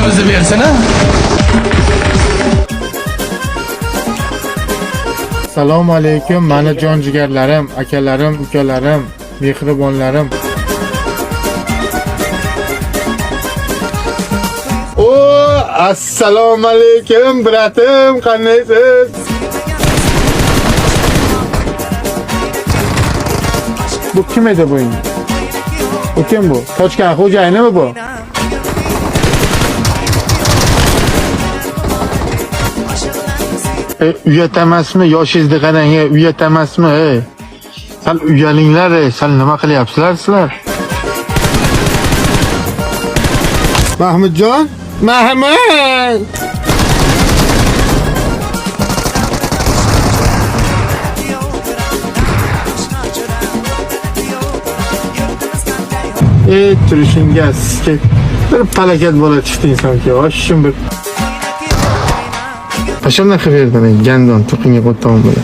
o'zi bersin ha. Assalomu alaykum, mani jon jigarlarim, akalarim, ukalarim, mehribonlarim. O, assalomu alaykum, bratim, qanaysiz? Bu kim edi bu? Bu kim bu? Tochkan xo'jayinimi bu? Uyat emasmi? Yoshingizni qarang, uyat emasmi? Sal uyalinglar, sal nima qilyapsizlar sizlar? Mahmudjon, Mahmud! Turishingga bir falokat bo'la chiqdi insonga. Oshim bir Qashondan xabar bering, gandon to'qinga qo'ydim bo'la.